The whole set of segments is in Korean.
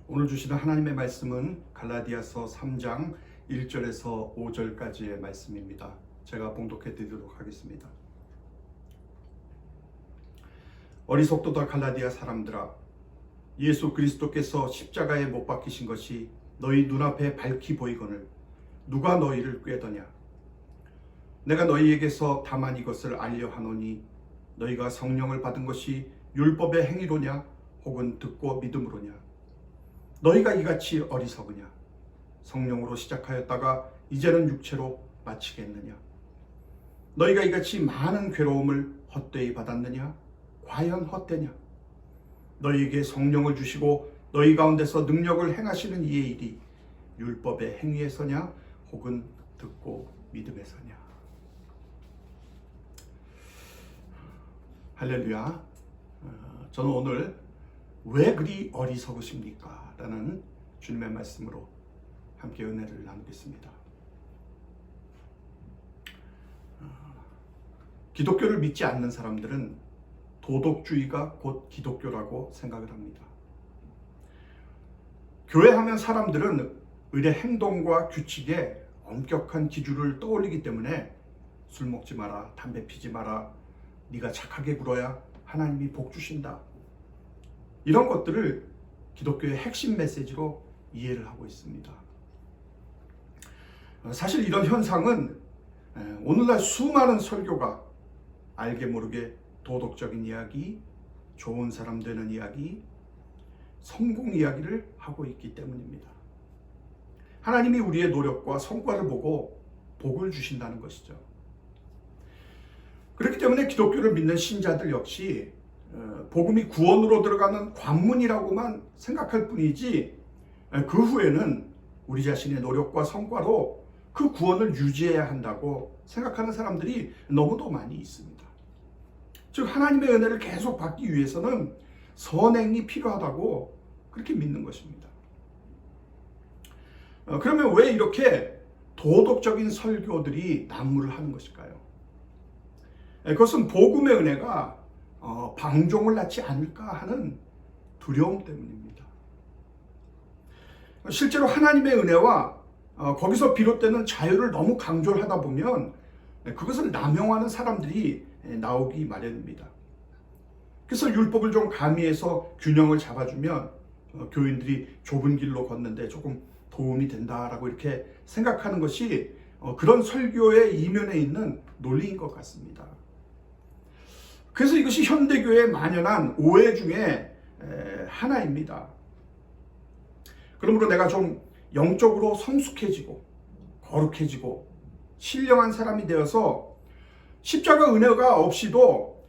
오늘 주시는 하나님의 말씀은 갈라디아서 3장 1절에서 5절까지의 말씀입니다. 제가 봉독해 드리도록 하겠습니다. 어리석도다 갈라디아 사람들아, 예수 그리스도께서 십자가에 못 박히신 것이 너희 눈앞에 밝히 보이거늘 누가 너희를 꾀더냐? 내가 너희에게서 다만 이것을 알려 하노니 너희가 성령을 받은 것이 율법의 행위로냐 혹은 듣고 믿음으로냐? 너희가 이같이 어리석으냐? 성령으로 시작하였다가 이제는 육체로 마치겠느냐? 너희가 이같이 많은 괴로움을 헛되이 받았느냐? 과연 헛되냐? 너희에게 성령을 주시고 너희 가운데서 능력을 행하시는 이의 일이 율법의 행위에서냐 혹은 듣고 믿음에서냐? 할렐루야. 저는 오늘 왜 그리 어리석으십니까? 라는 주님의 말씀으로 함께 은혜를 나누겠습니다. 기독교를 믿지 않는 사람들은 도덕주의가 곧 기독교라고 생각을 합니다. 교회 하면 사람들은 의례 행동과 규칙에 엄격한 기준을 떠올리기 때문에 술 먹지 마라, 담배 피지 마라, 네가 착하게 굴어야 하나님이 복 주신다, 이런 것들을 기독교의 핵심 메시지로 이해를 하고 있습니다. 사실 이런 현상은 오늘날 수많은 설교가 알게 모르게 도덕적인 이야기, 좋은 사람 되는 이야기, 성공 이야기를 하고 있기 때문입니다. 하나님이 우리의 노력과 성과를 보고 복을 주신다는 것이죠. 그렇기 때문에 기독교를 믿는 신자들 역시 복음이 구원으로 들어가는 관문이라고만 생각할 뿐이지 그 후에는 우리 자신의 노력과 성과로 그 구원을 유지해야 한다고 생각하는 사람들이 너무도 많이 있습니다. 즉 하나님의 은혜를 계속 받기 위해서는 선행이 필요하다고 그렇게 믿는 것입니다. 그러면 왜 이렇게 도덕적인 설교들이 난무를 하는 것일까요? 그것은 복음의 은혜가 방종을 낳지 않을까 하는 두려움 때문입니다. 실제로 하나님의 은혜와 거기서 비롯되는 자유를 너무 강조를 하다 보면 그것을 남용하는 사람들이 나오기 마련입니다. 그래서 율법을 좀 가미해서 균형을 잡아주면 교인들이 좁은 길로 걷는데 조금 도움이 된다라고 이렇게 생각하는 것이 그런 설교의 이면에 있는 논리인 것 같습니다. 그래서 이것이 현대교회에 만연한 오해 중에 하나입니다. 그러므로 내가 좀 영적으로 성숙해지고 거룩해지고 신령한 사람이 되어서 십자가 은혜가 없이도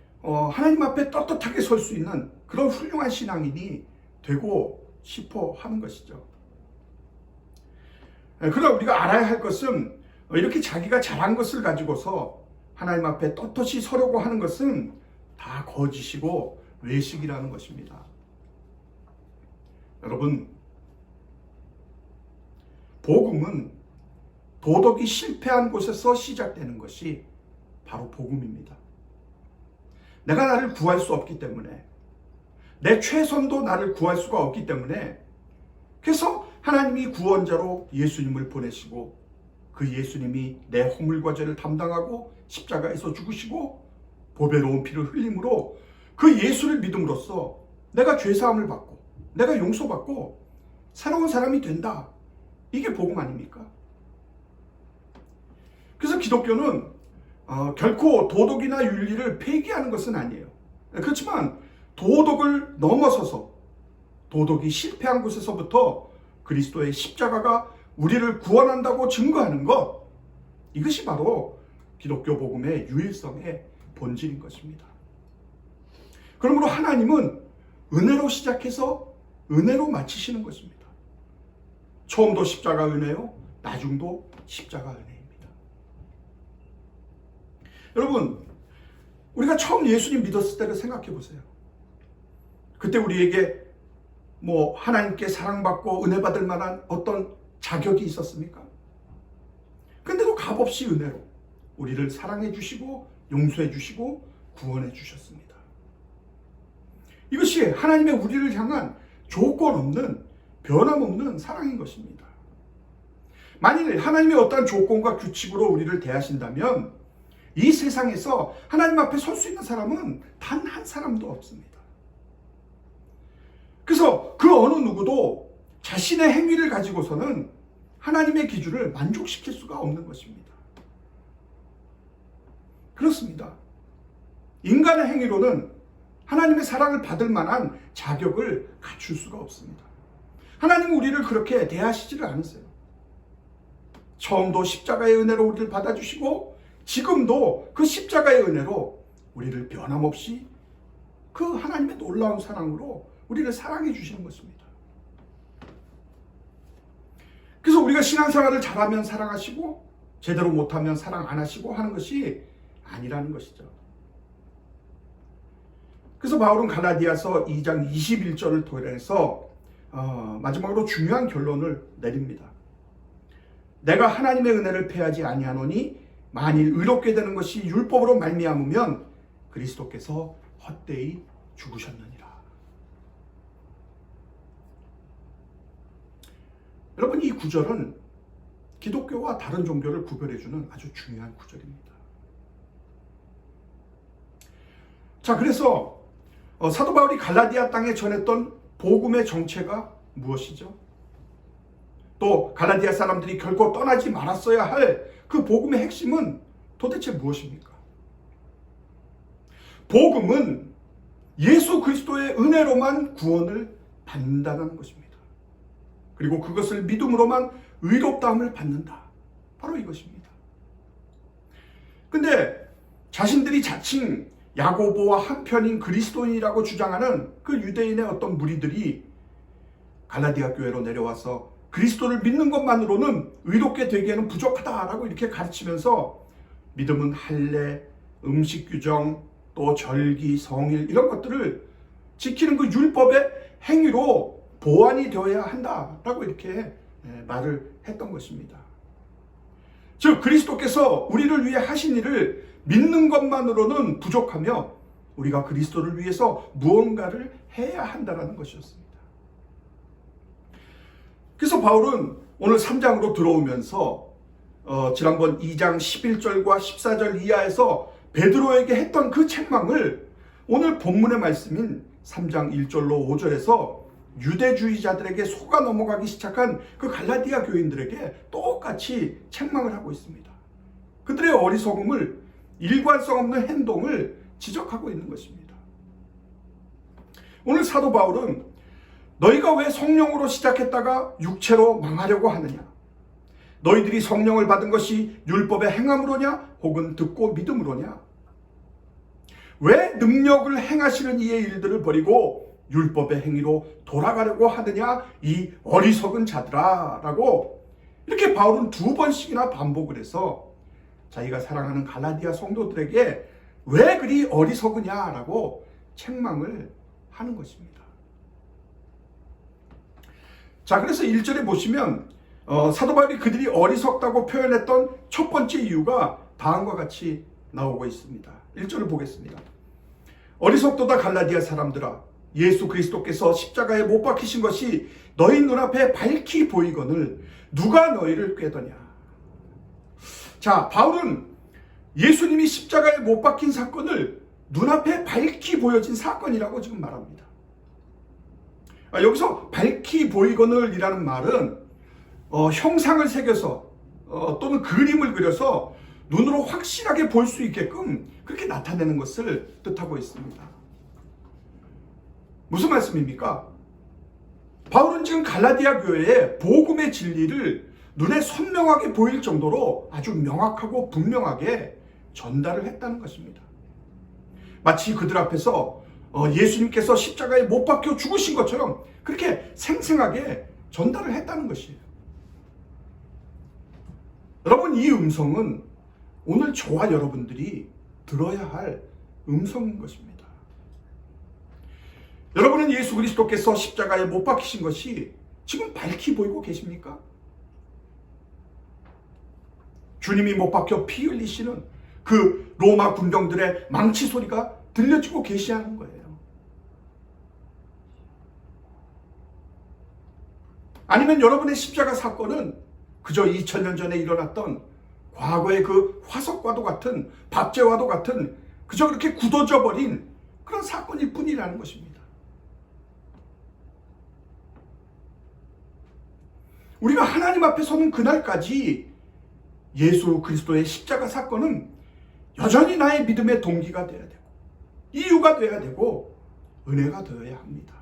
하나님 앞에 떳떳하게 설 수 있는 그런 훌륭한 신앙인이 되고 싶어 하는 것이죠. 그러나 우리가 알아야 할 것은 이렇게 자기가 잘한 것을 가지고서 하나님 앞에 떳떳이 서려고 하는 것은 다 거짓이고 외식이라는 것입니다. 여러분, 복음은 도덕이 실패한 곳에서 시작되는 것이 바로 복음입니다. 내가 나를 구할 수 없기 때문에, 내 최선도 나를 구할 수가 없기 때문에, 그래서 하나님이 구원자로 예수님을 보내시고 그 예수님이 내 허물과 죄를 담당하고 십자가에서 죽으시고 보배로운 피를 흘림으로 그 예수를 믿음으로써 내가 죄사함을 받고 내가 용서받고 새로운 사람이 된다. 이게 복음 아닙니까? 그래서 기독교는 결코 도덕이나 윤리를 폐기하는 것은 아니에요. 그렇지만 도덕을 넘어서서 도덕이 실패한 곳에서부터 그리스도의 십자가가 우리를 구원한다고 증거하는 것, 이것이 바로 기독교 복음의 유일성의 본질인 것입니다. 그러므로 하나님은 은혜로 시작해서 은혜로 마치시는 것입니다. 처음도 십자가 은혜요, 나중도 십자가 은혜입니다. 여러분, 우리가 처음 예수님 믿었을 때를 생각해 보세요. 그때 우리에게 하나님께 사랑받고 은혜 받을 만한 어떤 자격이 있었습니까? 근데도 값없이 은혜로 우리를 사랑해 주시고 용서해 주시고 구원해 주셨습니다. 이것이 하나님의 우리를 향한 조건 없는 변함없는 사랑인 것입니다. 만일 하나님이 어떠한 조건과 규칙으로 우리를 대하신다면 이 세상에서 하나님 앞에 설 수 있는 사람은 단 한 사람도 없습니다. 그래서 그 어느 누구도 자신의 행위를 가지고서는 하나님의 기준을 만족시킬 수가 없는 것입니다. 그렇습니다. 인간의 행위로는 하나님의 사랑을 받을 만한 자격을 갖출 수가 없습니다. 하나님은 우리를 그렇게 대하시지를 않으세요. 처음도 십자가의 은혜로 우리를 받아주시고 지금도 그 십자가의 은혜로 우리를 변함없이 그 하나님의 놀라운 사랑으로 우리를 사랑해 주시는 것입니다. 그래서 우리가 신앙생활을 잘하면 사랑하시고 제대로 못하면 사랑 안 하시고 하는 것이 아니라는 것이죠. 그래서 바울은 갈라디아서 2장 21절을 토해서 마지막으로 중요한 결론을 내립니다. 내가 하나님의 은혜를 패하지 아니하노니 만일 의롭게 되는 것이 율법으로 말미암으면 그리스도께서 헛되이 죽으셨느니라. 여러분, 이 구절은 기독교와 다른 종교를 구별해주는 아주 중요한 구절입니다. 자, 그래서 사도 바울이 갈라디아 땅에 전했던 복음의 정체가 무엇이죠? 또 갈라디아 사람들이 결코 떠나지 말았어야 할 그 복음의 핵심은 도대체 무엇입니까? 복음은 예수 그리스도의 은혜로만 구원을 받는다는 것입니다. 그리고 그것을 믿음으로만 의롭다함을 받는다. 바로 이것입니다. 근데 자신들이 자칭 야고보와 한편인 그리스도인이라고 주장하는 그 유대인의 어떤 무리들이 갈라디아 교회로 내려와서 그리스도를 믿는 것만으로는 의롭게 되기에는 부족하다라고 이렇게 가르치면서 믿음은 할례, 음식 규정, 또 절기, 성일 이런 것들을 지키는 그 율법의 행위로 보완이 되어야 한다라고 이렇게 말을 했던 것입니다. 즉 그리스도께서 우리를 위해 하신 일을 믿는 것만으로는 부족하며 우리가 그리스도를 위해서 무언가를 해야 한다는 것이었습니다. 그래서 바울은 오늘 3장으로 들어오면서 지난번 2장 11절과 14절 이하에서 베드로에게 했던 그 책망을 오늘 본문의 말씀인 3장 1절로 5절에서 유대주의자들에게 속아 넘어가기 시작한 그 갈라디아 교인들에게 똑같이 책망을 하고 있습니다. 그들의 어리석음을, 일관성 없는 행동을 지적하고 있는 것입니다. 오늘 사도 바울은 너희가 왜 성령으로 시작했다가 육체로 망하려고 하느냐? 너희들이 성령을 받은 것이 율법의 행함으로냐? 혹은 듣고 믿음으로냐? 왜 능력을 행하시는 이의 일들을 버리고 율법의 행위로 돌아가려고 하느냐? 이 어리석은 자들아 라고 이렇게 바울은 2번씩이나 반복을 해서 자기가 사랑하는 갈라디아 성도들에게 왜 그리 어리석으냐라고 책망을 하는 것입니다. 자, 그래서 1절에 보시면 사도 바울이 그들이 어리석다고 표현했던 첫 번째 이유가 다음과 같이 나오고 있습니다. 1절을 보겠습니다. 어리석도다 갈라디아 사람들아, 예수 그리스도께서 십자가에 못 박히신 것이 너희 눈앞에 밝히 보이거늘 누가 너희를 꾀더냐. 자, 바울은 예수님이 십자가에 못 박힌 사건을 눈앞에 밝히 보여진 사건이라고 지금 말합니다. 여기서 밝히 보이거늘 이라는 말은 형상을 새겨서 또는 그림을 그려서 눈으로 확실하게 볼 수 있게끔 그렇게 나타내는 것을 뜻하고 있습니다. 무슨 말씀입니까? 바울은 지금 갈라디아 교회의 복음의 진리를 눈에 선명하게 보일 정도로 아주 명확하고 분명하게 전달을 했다는 것입니다. 마치 그들 앞에서 예수님께서 십자가에 못 박혀 죽으신 것처럼 그렇게 생생하게 전달을 했다는 것이에요. 여러분, 이 음성은 오늘 저와 여러분들이 들어야 할 음성인 것입니다. 여러분은 예수 그리스도께서 십자가에 못 박히신 것이 지금 밝히 보이고 계십니까? 주님이 못 박혀 피 흘리시는 그 로마 군병들의 망치 소리가 들려지고 계시하는 거예요. 아니면 여러분의 십자가 사건은 그저 2000년 전에 일어났던 과거의 그 화석과도 같은, 밥재와도 같은 그저 그렇게 굳어져 버린 그런 사건일 뿐이라는 것입니다. 우리가 하나님 앞에 서는 그날까지 예수 그리스도의 십자가 사건은 여전히 나의 믿음의 동기가 되어야 되고, 이유가 되어야 되고, 은혜가 되어야 합니다.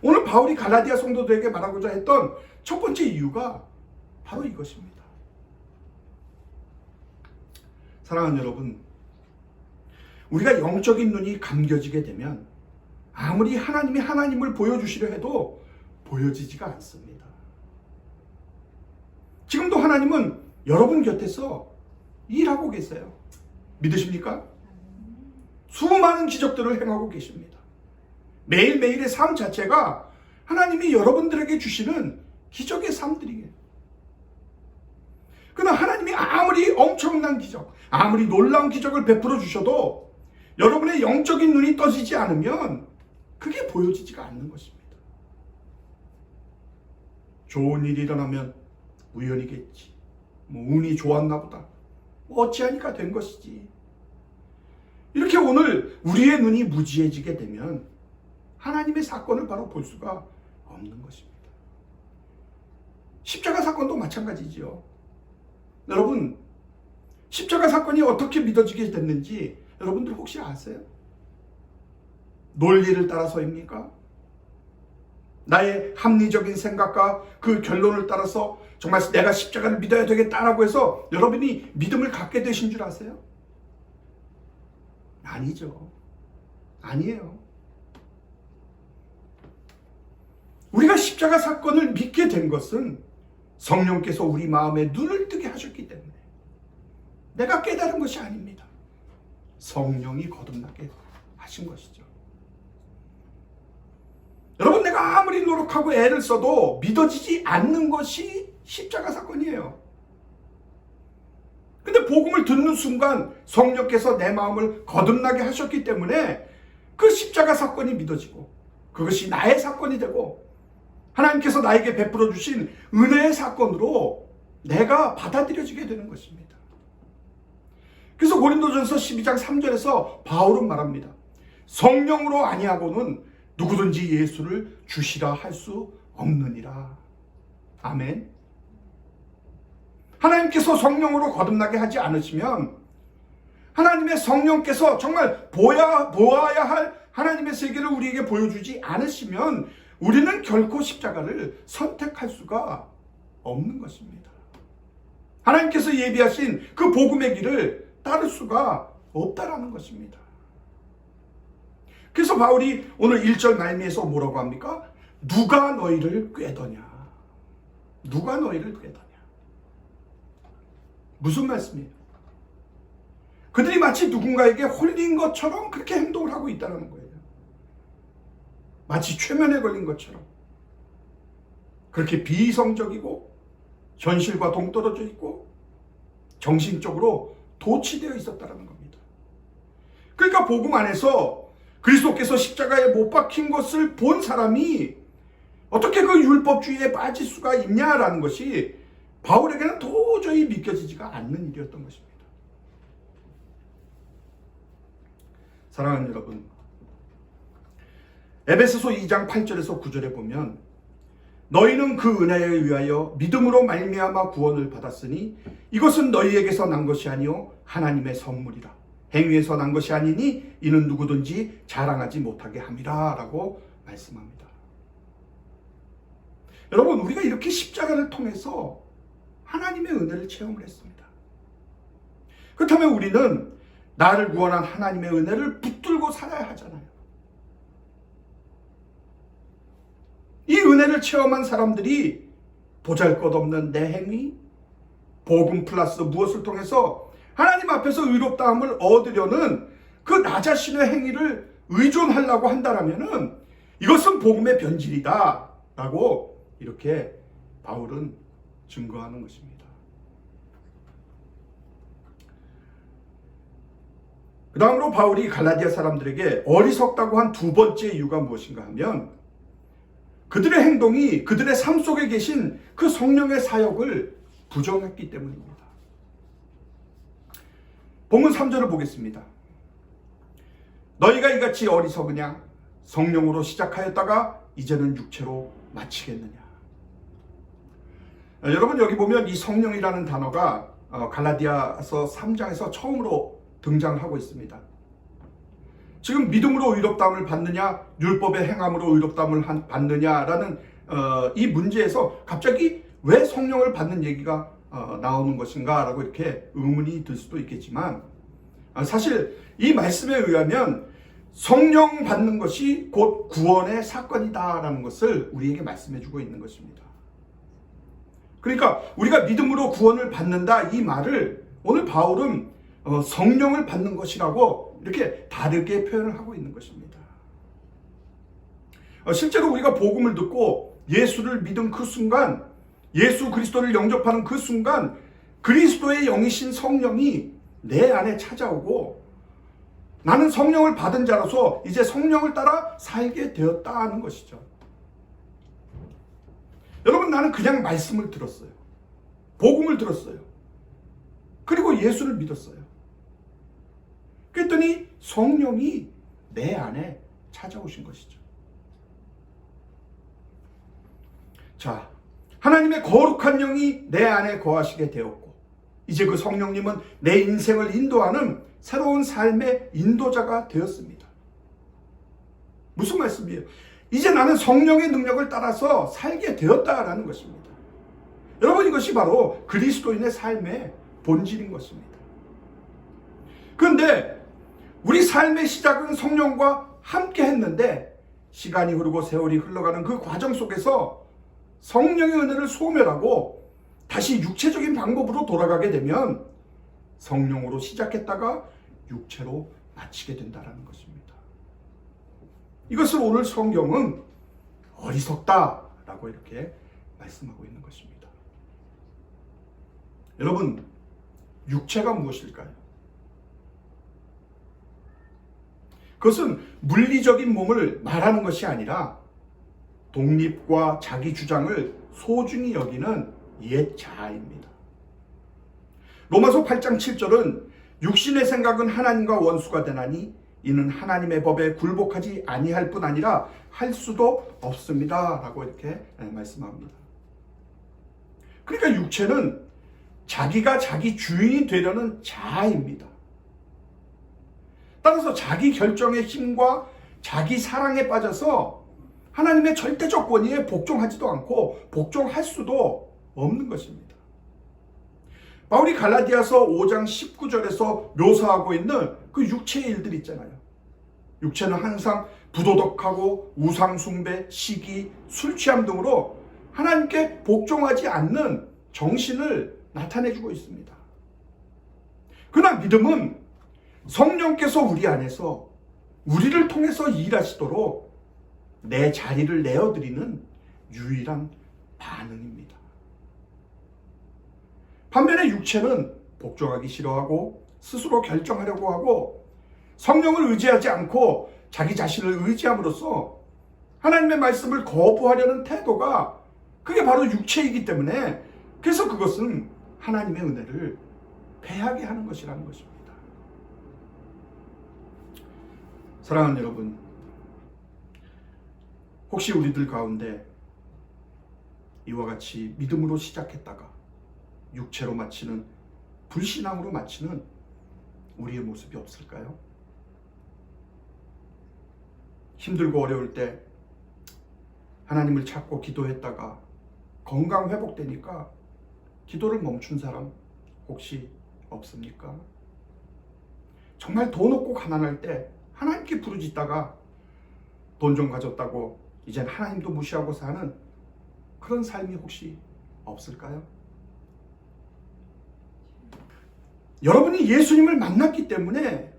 오늘 바울이 갈라디아 성도들에게 말하고자 했던 첫 번째 이유가 바로 이것입니다. 사랑하는 여러분, 우리가 영적인 눈이 감겨지게 되면 아무리 하나님이 하나님을 보여주시려 해도 보여지지가 않습니다. 지금도 하나님은 여러분 곁에서 일하고 계세요. 믿으십니까? 수많은 기적들을 행하고 계십니다. 매일매일의 삶 자체가 하나님이 여러분들에게 주시는 기적의 삶들이에요. 그러나 하나님이 아무리 엄청난 기적, 아무리 놀라운 기적을 베풀어 주셔도 여러분의 영적인 눈이 떠지지 않으면 그게 보여지지가 않는 것입니다. 좋은 일이 일어나면 우연이겠지. 운이 좋았나 보다. 어찌하니까 된 것이지. 이렇게 오늘 우리의 눈이 무지해지게 되면 하나님의 사건을 바로 볼 수가 없는 것입니다. 십자가 사건도 마찬가지죠. 여러분, 십자가 사건이 어떻게 믿어지게 됐는지 여러분들 혹시 아세요? 논리를 따라서입니까? 나의 합리적인 생각과 그 결론을 따라서 정말 내가 십자가를 믿어야 되겠다라고 해서 여러분이 믿음을 갖게 되신 줄 아세요? 아니죠. 아니에요. 우리가 십자가 사건을 믿게 된 것은 성령께서 우리 마음에 눈을 뜨게 하셨기 때문에, 내가 깨달은 것이 아닙니다. 성령이 거듭나게 하신 것이죠. 여러분, 내가 아무리 노력하고 애를 써도 믿어지지 않는 것이 십자가 사건이에요. 근데 복음을 듣는 순간 성령께서 내 마음을 거듭나게 하셨기 때문에 그 십자가 사건이 믿어지고, 그것이 나의 사건이 되고 하나님께서 나에게 베풀어 주신 은혜의 사건으로 내가 받아들여지게 되는 것입니다. 그래서 고린도전서 12장 3절에서 바울은 말합니다. 성령으로 아니하고는 누구든지 예수를 주시라 할 수 없느니라. 아멘. 하나님께서 성령으로 거듭나게 하지 않으시면, 하나님의 성령께서 정말 보아야 할 하나님의 세계를 우리에게 보여주지 않으시면 우리는 결코 십자가를 선택할 수가 없는 것입니다. 하나님께서 예비하신 그 복음의 길을 따를 수가 없다라는 것입니다. 그래서 바울이 오늘 1절 말미에서 뭐라고 합니까? 누가 너희를 꾀더냐? 누가 너희를 꾀더냐? 무슨 말씀이에요? 그들이 마치 누군가에게 홀린 것처럼 그렇게 행동을 하고 있다는 거예요. 마치 최면에 걸린 것처럼 그렇게 비이성적이고 현실과 동떨어져 있고 정신적으로 도취되어 있었다는 겁니다. 그러니까 복음 안에서 그리스도께서 십자가에 못 박힌 것을 본 사람이 어떻게 그 율법주의에 빠질 수가 있냐라는 것이 바울에게는 도저히 믿겨지지가 않는 일이었던 것입니다. 사랑하는 여러분, 에베소서 2장 8절에서 9절에 보면 너희는 그 은혜에 의하여 믿음으로 말미암아 구원을 받았으니 이것은 너희에게서 난 것이 아니요 하나님의 선물이라. 행위에서 난 것이 아니니 이는 누구든지 자랑하지 못하게 함이라 라고 말씀합니다. 여러분, 우리가 이렇게 십자가를 통해서 하나님의 은혜를 체험을 했습니다. 그렇다면 우리는 나를 구원한 하나님의 은혜를 붙들고 살아야 하잖아요. 이 은혜를 체험한 사람들이 보잘것없는 내 행위, 복음 플러스 무엇을 통해서 하나님 앞에서 의롭다함을 얻으려는 그 나 자신의 행위를 의존하려고 한다라면은 이것은 복음의 변질이다 라고 이렇게 바울은 증거하는 것입니다. 그 다음으로 바울이 갈라디아 사람들에게 어리석다고 한 두 번째 이유가 무엇인가 하면 그들의 행동이 그들의 삶 속에 계신 그 성령의 사역을 부정했기 때문입니다. 본문 3절을 보겠습니다. 너희가 이같이 어리석으냐? 성령으로 시작하였다가 이제는 육체로 마치겠느냐? 여러분, 여기 보면 이 성령이라는 단어가 갈라디아서 3장에서 처음으로 등장하고 있습니다. 지금 믿음으로 의롭다함을 받느냐, 율법의 행함으로 의롭다함을 받느냐라는 이 문제에서 갑자기 왜 성령을 받는 얘기가 나오는 것인가 라고 이렇게 의문이 들 수도 있겠지만, 사실 이 말씀에 의하면 성령 받는 것이 곧 구원의 사건이다라는 것을 우리에게 말씀해 주고 있는 것입니다. 그러니까 우리가 믿음으로 구원을 받는다, 이 말을 오늘 바울은 성령을 받는 것이라고 이렇게 다르게 표현을 하고 있는 것입니다. 실제로 우리가 복음을 듣고 예수를 믿은 그 순간, 예수 그리스도를 영접하는 그 순간 그리스도의 영이신 성령이 내 안에 찾아오고 나는 성령을 받은 자로서 이제 성령을 따라 살게 되었다 하는 것이죠. 여러분, 나는 그냥 말씀을 들었어요. 복음을 들었어요. 그리고 예수를 믿었어요. 그랬더니 성령이 내 안에 찾아오신 것이죠. 자, 하나님의 거룩한 영이 내 안에 거하시게 되었고, 이제 그 성령님은 내 인생을 인도하는 새로운 삶의 인도자가 되었습니다. 무슨 말씀이에요? 이제 나는 성령의 능력을 따라서 살게 되었다라는 것입니다. 여러분, 이것이 바로 그리스도인의 삶의 본질인 것입니다. 그런데 우리 삶의 시작은 성령과 함께 했는데 시간이 흐르고 세월이 흘러가는 그 과정 속에서 성령의 은혜를 소멸하고 다시 육체적인 방법으로 돌아가게 되면 성령으로 시작했다가 육체로 마치게 된다는 것입니다. 이것을 오늘 성경은 어리석다라고 이렇게 말씀하고 있는 것입니다. 여러분, 육체가 무엇일까요? 그것은 물리적인 몸을 말하는 것이 아니라 독립과 자기 주장을 소중히 여기는 옛 자아입니다. 로마서 8장 7절은 육신의 생각은 하나님과 원수가 되나니 이는 하나님의 법에 굴복하지 아니할 뿐 아니라 할 수도 없습니다 라고 이렇게 말씀합니다. 그러니까 육체는 자기가 자기 주인이 되려는 자아입니다. 따라서 자기 결정의 힘과 자기 사랑에 빠져서 하나님의 절대적 권위에 복종하지도 않고 복종할 수도 없는 것입니다. 바울이 갈라디아서 5장 19절에서 묘사하고 있는 그 육체의 일들 있잖아요. 육체는 항상 부도덕하고 우상숭배, 시기, 술취함 등으로 하나님께 복종하지 않는 정신을 나타내주고 있습니다. 그러나 믿음은 성령께서 우리 안에서 우리를 통해서 일하시도록 내 자리를 내어드리는 유일한 반응입니다. 반면에 육체는 복종하기 싫어하고 스스로 결정하려고 하고 성령을 의지하지 않고 자기 자신을 의지함으로써 하나님의 말씀을 거부하려는 태도가 그게 바로 육체이기 때문에 그래서 그것은 하나님의 은혜를 패하게 하는 것이라는 것입니다. 사랑하는 여러분, 혹시 우리들 가운데 이와 같이 믿음으로 시작했다가 육체로 마치는, 불신앙으로 마치는 우리의 모습이 없을까요? 힘들고 어려울 때 하나님을 찾고 기도했다가 건강 회복되니까 기도를 멈춘 사람 혹시 없습니까? 정말 돈 없고 가난할 때 하나님께 부르짖다가 돈 좀 가졌다고 이젠 하나님도 무시하고 사는 그런 삶이 혹시 없을까요? 여러분이 예수님을 만났기 때문에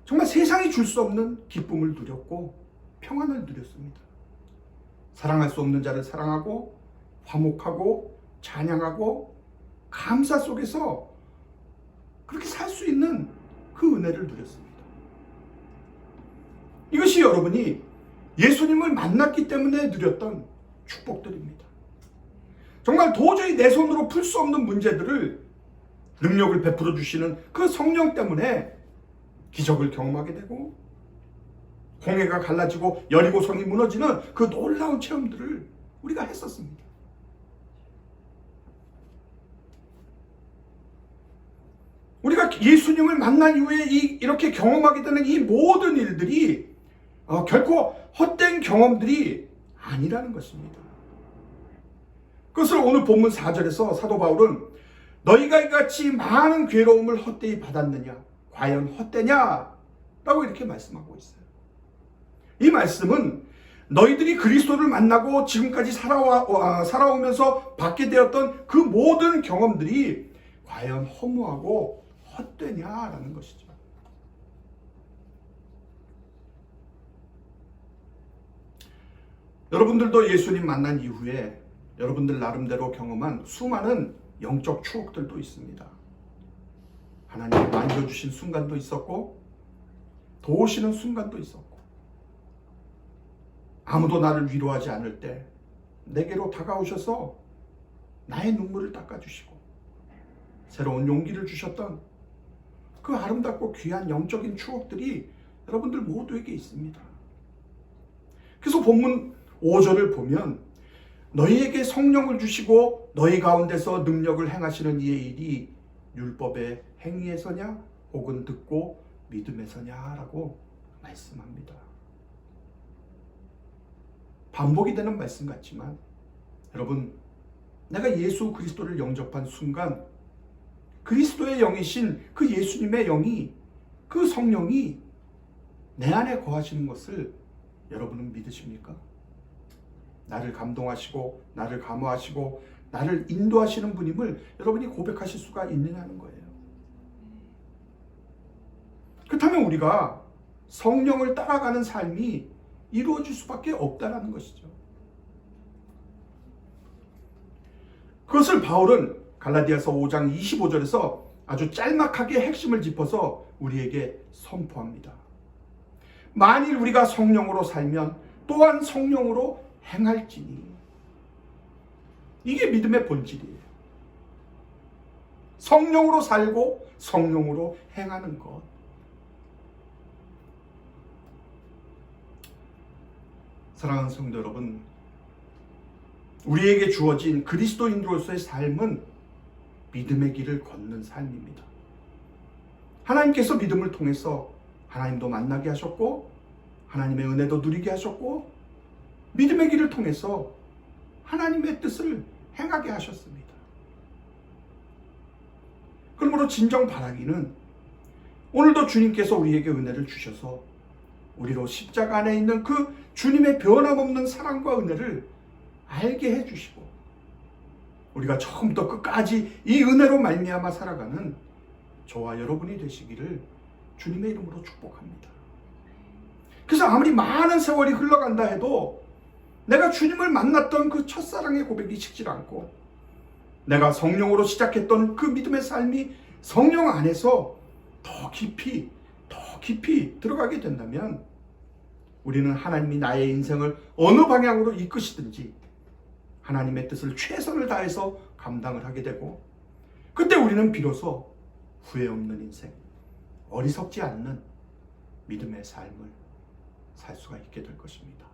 정말 세상이 줄 수 없는 기쁨을 누렸고 평안을 누렸습니다. 사랑할 수 없는 자를 사랑하고 화목하고 찬양하고 감사 속에서 그렇게 살 수 있는 그 은혜를 누렸습니다. 이것이 여러분이 예수님을 만났기 때문에 누렸던 축복들입니다. 정말 도저히 내 손으로 풀 수 없는 문제들을 능력을 베풀어 주시는 그 성령 때문에 기적을 경험하게 되고 홍해가 갈라지고 여리고성이 무너지는 그 놀라운 체험들을 우리가 했었습니다. 우리가 예수님을 만난 이후에 이렇게 경험하게 되는 이 모든 일들이 결코 헛된 경험들이 아니라는 것입니다. 그것을 오늘 본문 4절에서 사도 바울은 너희가 이같이 많은 괴로움을 헛되이 받았느냐? 과연 헛되냐? 라고 이렇게 말씀하고 있어요. 이 말씀은 너희들이 그리스도를 만나고 지금까지 살아오면서 받게 되었던 그 모든 경험들이 과연 허무하고 헛되냐라는 것이죠. 여러분들도 예수님 만난 이후에 여러분들 나름대로 경험한 수많은 영적 추억들도 있습니다. 하나님이 만져주신 순간도 있었고 도우시는 순간도 있었고 아무도 나를 위로하지 않을 때 내게로 다가오셔서 나의 눈물을 닦아주시고 새로운 용기를 주셨던 그 아름답고 귀한 영적인 추억들이 여러분들 모두에게 있습니다. 그래서 본문 5절을 보면 너희에게 성령을 주시고 너희 가운데서 능력을 행하시는 이의 일이 율법의 행위에서냐 혹은 듣고 믿음에서냐라고 말씀합니다. 반복이 되는 말씀 같지만 여러분, 내가 예수 그리스도를 영접한 순간 그리스도의 영이신 그 예수님의 영이, 그 성령이 내 안에 거하시는 것을 여러분은 믿으십니까? 나를 감동하시고 나를 감화하시고 나를 인도하시는 분임을 여러분이 고백하실 수가 있느냐는 거예요. 그렇다면 우리가 성령을 따라가는 삶이 이루어질 수밖에 없다는 것이죠. 그것을 바울은 갈라디아서 5장 25절에서 아주 짤막하게 핵심을 짚어서 우리에게 선포합니다. 만일 우리가 성령으로 살면 또한 성령으로 행할지니. 이게 믿음의 본질이에요. 성령으로 살고 성령으로 행하는 것. 사랑하는 성도 여러분, 우리에게 주어진 그리스도인으로서의 삶은 믿음의 길을 걷는 삶입니다. 하나님께서 믿음을 통해서 하나님도 만나게 하셨고 하나님의 은혜도 누리게 하셨고 믿음의 길을 통해서 하나님의 뜻을 행하게 하셨습니다. 그러므로 진정 바라기는 오늘도 주님께서 우리에게 은혜를 주셔서 우리로 십자가 안에 있는 그 주님의 변함없는 사랑과 은혜를 알게 해주시고 우리가 처음부터 끝까지 이 은혜로 말미암아 살아가는 저와 여러분이 되시기를 주님의 이름으로 축복합니다. 그래서 아무리 많은 세월이 흘러간다 해도 내가 주님을 만났던 그 첫사랑의 고백이 식지 않고 내가 성령으로 시작했던 그 믿음의 삶이 성령 안에서 더 깊이 들어가게 된다면 우리는 하나님이 나의 인생을 어느 방향으로 이끄시든지 하나님의 뜻을 최선을 다해서 감당을 하게 되고 그때 우리는 비로소 후회 없는 인생, 어리석지 않는 믿음의 삶을 살 수가 있게 될 것입니다.